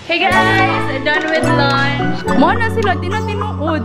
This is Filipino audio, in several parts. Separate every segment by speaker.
Speaker 1: Hey guys! Done with lunch. Mo na sila, tinuod.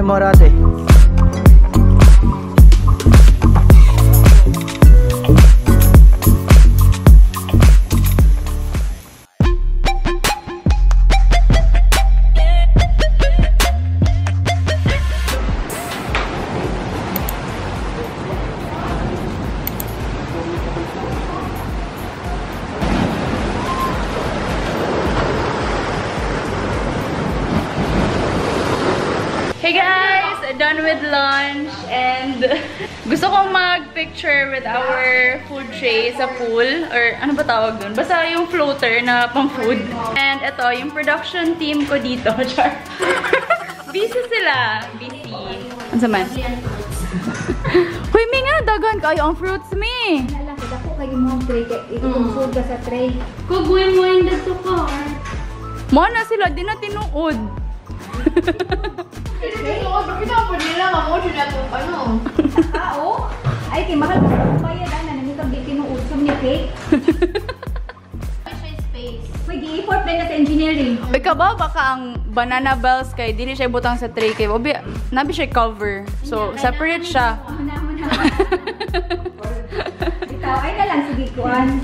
Speaker 2: Morate.
Speaker 1: Hey guys! Done with lunch and gusto kong mag-picture with our food tray sa pool or ano ba tawag dun? Basta yung floater na pang food. And ito, yung production team ko dito. Busy sila. Busy. Ano sa man? Huy, may nga, dagan kayo ang fruits, me.
Speaker 3: Ako kayo mo ang tray. Itong food ka sa tray.
Speaker 1: Kuguin mo yung dito ko. Mo na sila, di na tinuod.
Speaker 3: Bakit ako nila mamodo na itong ano? Oo? Ay, kay mahal ka sa bayad. Nanitag di tinuod sa mga cake. May gi-effort na sa engineering.
Speaker 1: Ikaw ba baka ang banana bells kay dili siya butang sa tray kay obi nabi siya cover. So separate siya.
Speaker 3: Ikaw ay na lang sige kuan.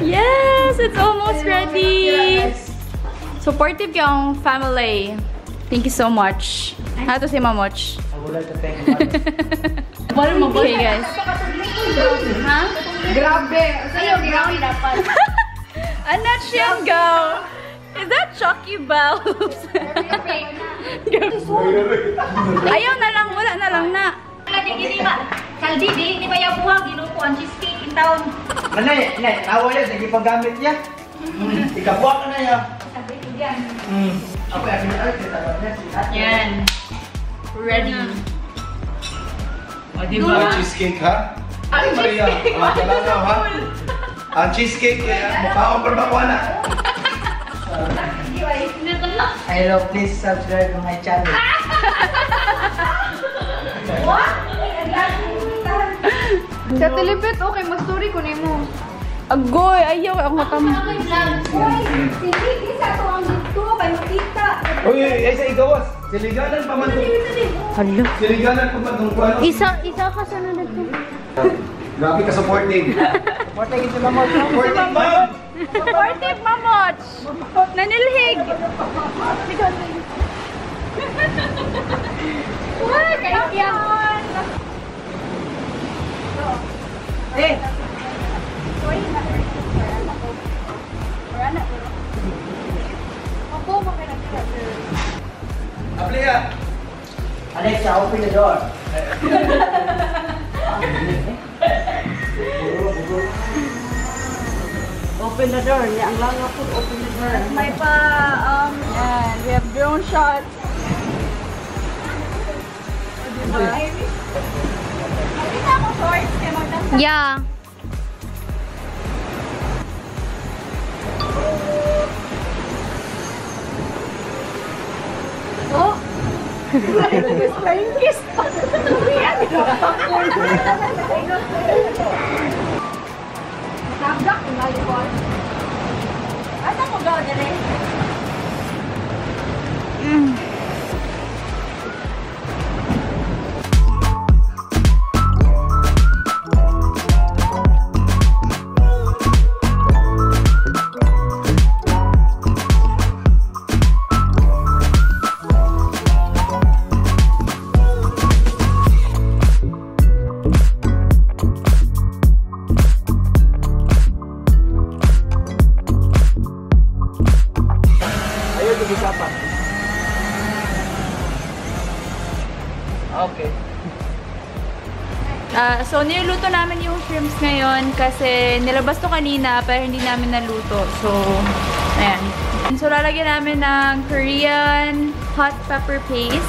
Speaker 1: Yes, it's almost ready. Supportive yung family. Thank you so much. Ato si Mamoch.
Speaker 2: I would like to thank you.
Speaker 1: Okay guys. Ha?
Speaker 3: Grabe. Sa'yo, grabe dapat.
Speaker 1: Anak siyang go. Is that Chucky Bells? Ayaw na lang, wala na lang na.
Speaker 3: Kaldi, di ba yung buhang ginupo ang cheesecake in town?
Speaker 2: Manay, tawa yan, sige paggamit niya. Ikabuha ka na yan.
Speaker 3: Sabi ko yan.
Speaker 2: Ako yung
Speaker 1: Yan. Ready. O, diba?
Speaker 4: Ang cheesecake, ha? Ay, Maria. Ang kalanaw, ha? Ang cheesecake, mukha ko pa na.
Speaker 2: Hello, please subscribe to my channel.
Speaker 3: What? Sa Telebet, okay, mag-story ko na mo.
Speaker 1: Agoy, ayaw ang matam.
Speaker 3: Sige, sa ito ang dito, kay makita.
Speaker 4: Uy, ay sa igawas. Siliganan pa man itong...
Speaker 1: Hala.
Speaker 4: Siliganan pa man itong kuano.
Speaker 1: Isa ka sa nandito.
Speaker 4: Grabe ka supporting.
Speaker 2: Supporting ito na mo.
Speaker 4: Supporting, ma'am!
Speaker 1: Supportive, Mamoch! Nanilhig! What? Kaiyan!
Speaker 2: Eh!
Speaker 4: Apliya!
Speaker 2: Alexa, open the door.
Speaker 1: Open the door. Ang lang ako, open the door. May pa, yan. We have drone shots.
Speaker 3: Makita ako shorts, kaya magdasa.
Speaker 1: Yeah.
Speaker 3: Oh! Flying kiss pa! Nagdak yung alcohol. Asa mo gawa na rin?
Speaker 2: Okay.
Speaker 1: So, niluto namin yung shrimps ngayon kasi nilabas to kanina pero hindi namin naluto. So, ayan. So, lalagyan namin ng Korean hot pepper paste.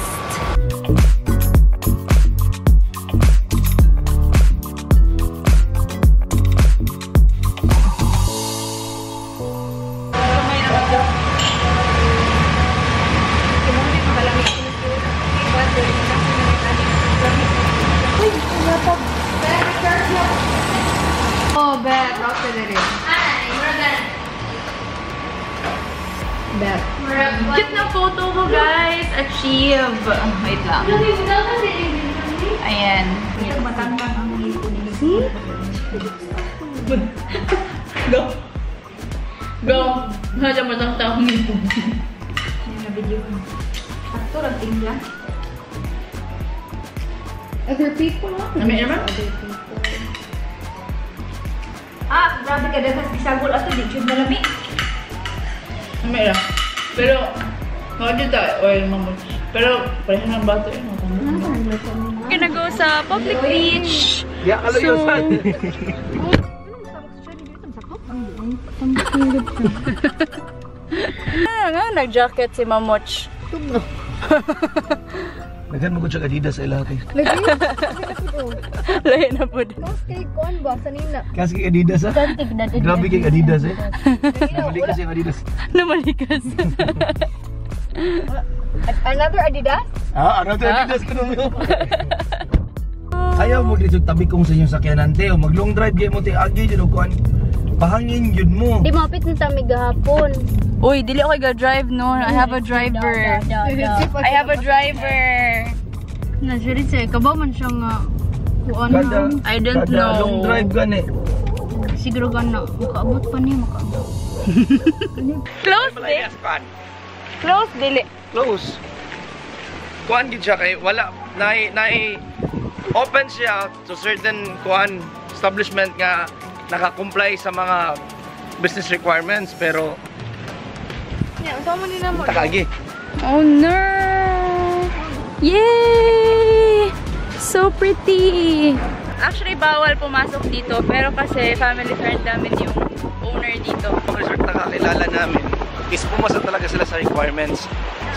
Speaker 3: Oh, bet. Rocket it is. Bet.
Speaker 1: Cute na photo ko, guys. Achieve. Wait lang. Ayan.
Speaker 3: Matangkang ang ngipon. See?
Speaker 1: Go. Go. Hadya matangkang ang ngipon.
Speaker 3: Yan na video ko. Sakto lang tingla. Other people lang.
Speaker 1: Nami naman?
Speaker 3: Other people. Ah, grabe ka dahil isagol ato. Di tube na lami.
Speaker 1: Nami lang. Pero, hindi tayo. Oil mamon. Pero, pareha ng bato yun. We're gonna go sa public beach.
Speaker 4: Yeah, kalayosan.
Speaker 1: Nag-jacket si Mamoch.
Speaker 4: Naghan mo ko siya Adidas sa ilate.
Speaker 1: Layo na po din.
Speaker 3: Kay kuan ba sanina?
Speaker 4: Kasi Adidas ha?
Speaker 3: Kantig na din.
Speaker 4: Grabe kay Adidas eh. Namalikas yung Adidas.
Speaker 1: Namalikas.
Speaker 3: Another Adidas?
Speaker 4: Ah, ano ito Adidas ko naman yun? Ayaw mo dito tabi kong sa inyong sakyanan te. Mag long drive kayo mo te. Agi dito kuhan. Pahangin yun mo.
Speaker 3: Di mapit na tami gahapon.
Speaker 1: Uy, dili ako ga-drive no. I have a driver. I have a driver.
Speaker 3: Nasuri siya. Kabaw man siyang kuan
Speaker 4: Kada,
Speaker 1: I don't
Speaker 4: kada
Speaker 1: know.
Speaker 4: long drive gani.
Speaker 3: siguro gana. Makaabot pa niya. Makaabot.
Speaker 1: Close di. Close dili.
Speaker 4: Close. Kuan gid siya kay wala open siya to certain kuan establishment nga naka-comply sa mga business requirements pero
Speaker 3: Tama ni na mo.
Speaker 4: takagi.
Speaker 1: Oh no! Yay! So pretty! Actually, bawal pumasok dito pero kasi family friend namin yung owner dito.
Speaker 4: Ang resort na kakilala namin is pumasa talaga sila sa requirements.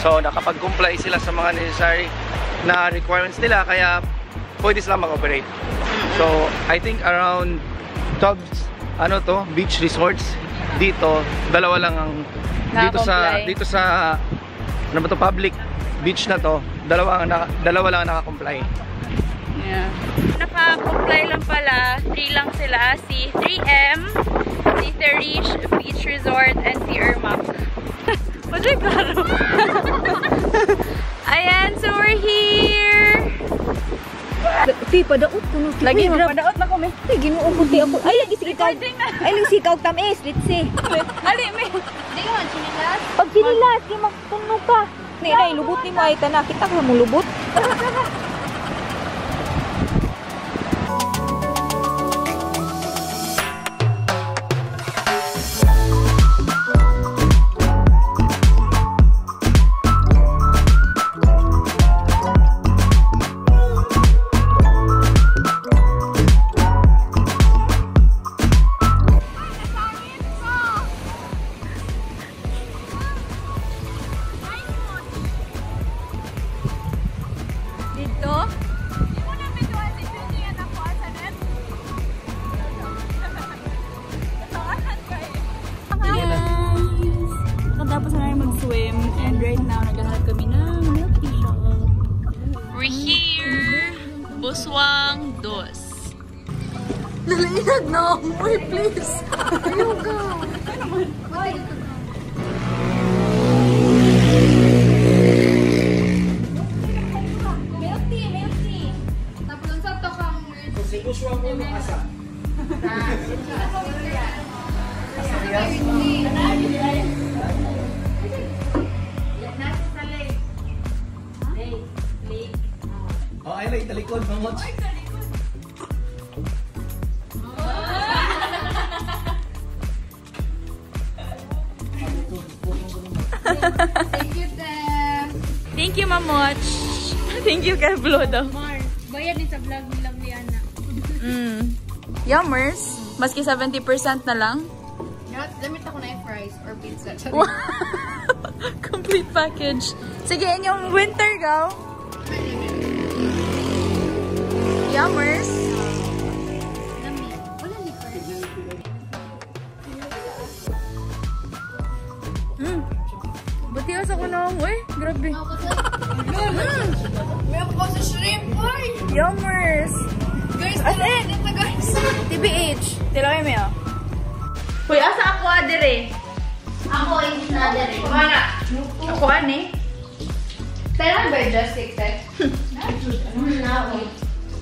Speaker 4: So nakapag-comply sila sa mga necessary na requirements nila kaya pwede sila mag-operate. So I think around 12 beach resorts dito, dalawa lang ang dito sa public beach na to, dalawa lang ang naka-comply.
Speaker 1: Yeah. Naka-comply lang pala, 3 lang sila, si 3M, si Therish Beach Resort, and si Ermac. What's it klaro? Ayan, so we're here!
Speaker 3: Padaot ko no.
Speaker 1: Lagi mo, padaot na ko, me.
Speaker 3: Ginuon ko ako. Ay, lagi si ikaw. Ay, lagi si ikaw tamis. Let's see.
Speaker 1: Ali, me.
Speaker 3: Di man, sinilas. Pag sinilas, di magpuno ka. Nay, lubot ni mo ay tanak. Kita ka mo lubot.
Speaker 1: Tapos na namin mag-swim and right now naghahanap kami ng milk tea shop. We're here! Buswang Dos.
Speaker 3: Nalainag na. Wait, please. Ayaw ka. Milk tea. Tapos ang sato kang
Speaker 2: Si Buswang mo asa.
Speaker 4: Oh, ay lang talikod mamot.
Speaker 3: Thank you, Tem.
Speaker 1: Thank you, Mamoch. Thank you, KEVLO daw.
Speaker 3: Bayad din sa vlog ni Loveliana.
Speaker 1: Yummers. Maski 70% na lang.
Speaker 3: Gamit ako na i-fry. rice or pizza.
Speaker 1: Complete package. Sige, inyong winter go. Yummers. Batiwas ako na. Uy, grabe.
Speaker 3: May ako pa sa shrimp, boy!
Speaker 1: Yummers.
Speaker 3: Guys, guys!
Speaker 1: TBH. Tilawin mo yun. Uy, asa ako adere?
Speaker 3: Ako, hindi na dere.
Speaker 1: Kumana. Ako ani?
Speaker 3: Kailan ba yung just 6 eh?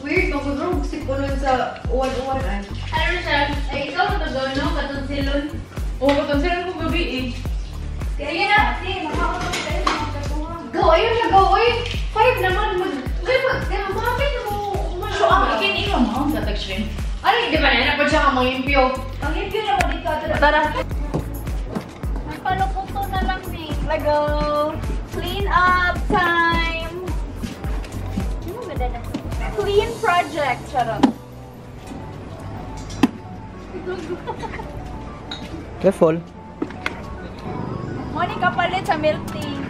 Speaker 3: Weird, magkudrog si Kulon sa uwan-uwan.
Speaker 1: Ano na siya? Ay, ikaw na to no? Katunsilon. Oo, katunsilon ko gabi eh.
Speaker 3: Sige na! Sige, makakapag tayo mga katuwang. Go, ayun siya, go! Uy! 5 naman! Kaya bakit mo umano?
Speaker 1: So, ang ikin mo sa tag-shrimp.
Speaker 3: Ano, di ba na? Napad siya ka mga impyo. Ang impyo na ba dito?
Speaker 1: Tara.
Speaker 3: May palukuto na lang ni. Lago! Clean up time! Ano ba na? Clean project! Charot.
Speaker 2: Careful.
Speaker 1: Moni kapalit sa milk tea.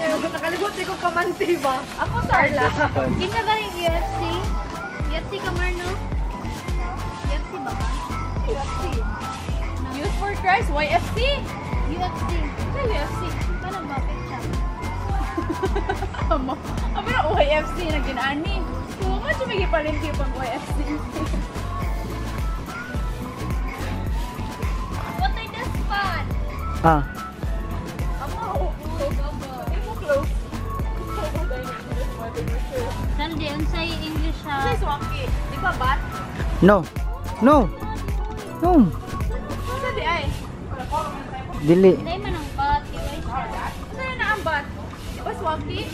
Speaker 3: Nakaligot ko kamanti ba? Ako Sarla. Kita ba yung UFC? UFC ka no? UFC ba ka? UFC.
Speaker 1: Youth for Christ, YFC?
Speaker 3: UFC.
Speaker 1: Ano UFC?
Speaker 3: Paano ba? Picture.
Speaker 1: Ano na YFC na ginani? Kung mo siya magipalit kayo pang YFC.
Speaker 3: What are the spot?
Speaker 2: Ah.
Speaker 3: Naldi, ang say English ha?
Speaker 1: Say swanky. Di ba bat?
Speaker 2: No. No. No.
Speaker 1: Ano di ay?
Speaker 2: Dili.
Speaker 3: Hindi man ang bat.
Speaker 1: Ano na ang bat? Di ba swanky?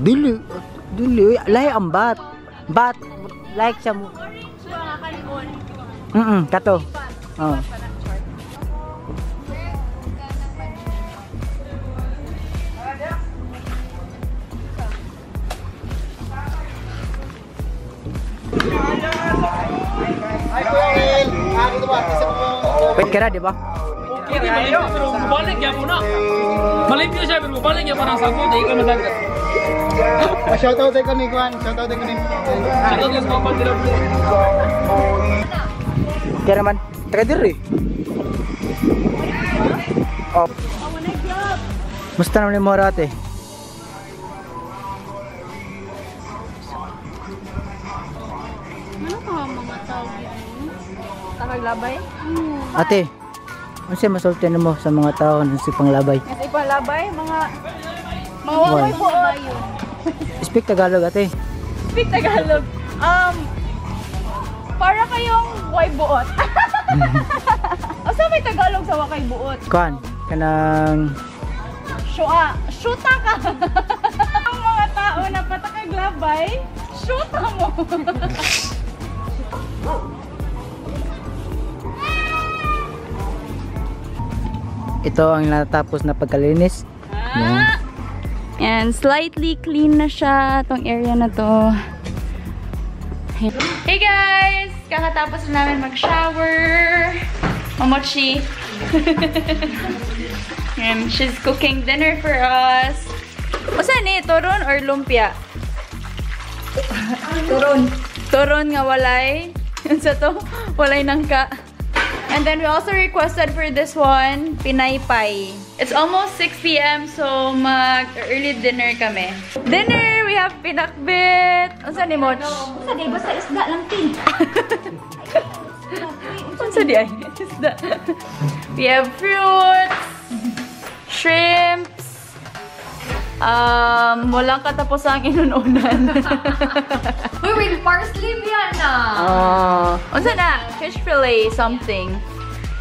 Speaker 2: Dili. Dili. Lahi ang bat. Bat. Like siya mo.
Speaker 1: Orange ba nga kalimon?
Speaker 2: Kato. Oh. Wait ka na, di ba?
Speaker 5: Okay, malimpyo, pero bumalik yan muna. Malimpyo siya, pero bumalik yan parang sago, dahil ka madagat.
Speaker 2: Shoutout tayo ni Juan. Shoutout tayo ni.
Speaker 5: Shoutout yung kapal nila.
Speaker 2: Kaya naman, taga diri. Oh. Musta naman yung mga rate?
Speaker 3: Ano ka mga tawag yan?
Speaker 1: Takaglabay?
Speaker 2: Ate, ano siya masulti mo sa mga tao na si panglabay?
Speaker 1: Kasi ipalabay, mga
Speaker 2: Why?
Speaker 1: waway buot.
Speaker 2: Speak Tagalog, ate.
Speaker 1: Speak Tagalog. Para kayong way buot. O sa may Tagalog sa wakay buot?
Speaker 2: Kuan, kanang
Speaker 1: Shoota ka! Ang mga tao na patakaglabay, shoota mo!
Speaker 2: ito ang natapos na pagkalinis.
Speaker 1: And slightly clean na siya tong area na to. Hey guys! Kakatapos na namin mag-shower. Mamochi. And she's cooking dinner for us. O saan eh? Turon or lumpia? Turon. Turon nga walay. Yun sa to. Walay nangka. And then we also requested for this one, pinaypay. It's almost 6 p.m. so mag-early dinner kami. Dinner! We have pinakbit! Ano saan ni Moch?
Speaker 3: Basta di, basta isda lang tin.
Speaker 1: Ano saan di ay? Isda. We have fruits, shrimps, walang katapos ang inununan.
Speaker 3: Uy, with parsley yan na.
Speaker 1: Ano saan na? Fish fillet, something.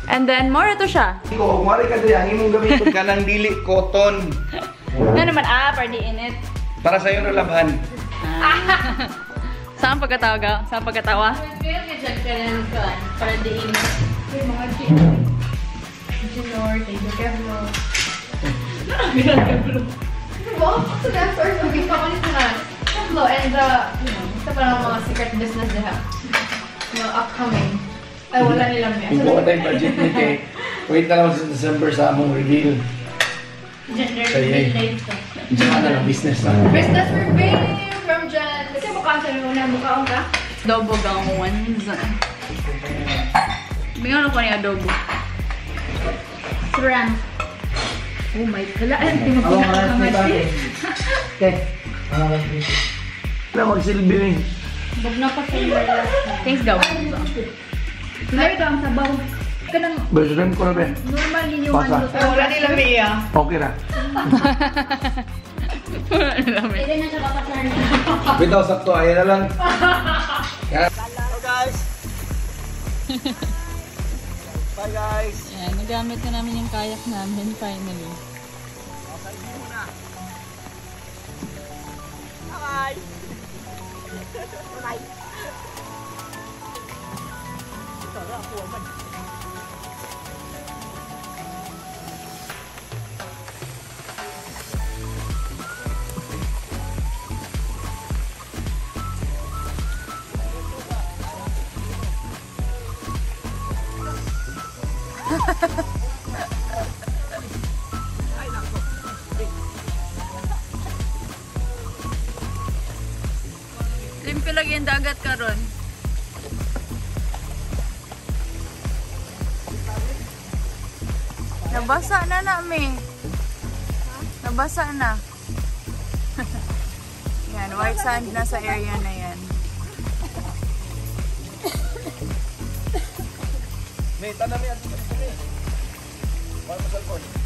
Speaker 1: And then, more ito siya.
Speaker 4: Kung kumari ka dyan, ang imong gamitin ka ng dili cotton.
Speaker 1: Ano naman, para di init.
Speaker 4: Para sa'yo na labhan.
Speaker 1: Saan pagkatawa ka? Saan pagkatawa? Para di init. Yung mga Ginor, thank you, KEVLO. KEVLO.
Speaker 3: Well, so that's first of all, kapalit na KEVLO and the, isa pa lang mga secret business nila.
Speaker 1: Yung upcoming. Ay, wala nilang yan.
Speaker 4: Kung buka tayong budget ni Kay, wait na lang sa December sa among reveal.
Speaker 1: Gender
Speaker 4: Say, hey.
Speaker 1: reveal live.
Speaker 4: Diyan na lang, business lang.
Speaker 3: Business reveal from Jan. Kasi mukha sa muna, mukha ka?
Speaker 1: Adobo gang ones. Bigyan ko niya adobo. Shrimp.
Speaker 3: Oh my God. Ay, hindi mo
Speaker 2: Awang rice ni
Speaker 3: pinakakamati.
Speaker 2: Pati. Okay. Awang rice ni
Speaker 4: Wala magsilbi rin.
Speaker 3: Bug na pa sa iyo.
Speaker 1: Thanks daw.
Speaker 3: Lay ka ang sabaw. Kanang
Speaker 4: Best ko na ba?
Speaker 3: normal din yung
Speaker 4: Pasa.
Speaker 3: ano.
Speaker 1: Wala nilang Mia.
Speaker 4: Okay na.
Speaker 3: Hindi na siya kapasar niya.
Speaker 4: Bitaw sakto, ayan na lang.
Speaker 2: Hello guys. Bye guys.
Speaker 1: Ayan, nagamit na namin yung kayak namin finally.
Speaker 2: Bye.
Speaker 1: Limpi lagi yung dagat karon. Nabasa na namin. Nabasa na. Yan, white sand na sa area na yan.
Speaker 4: May tanami at ito. Wala mo cellphone.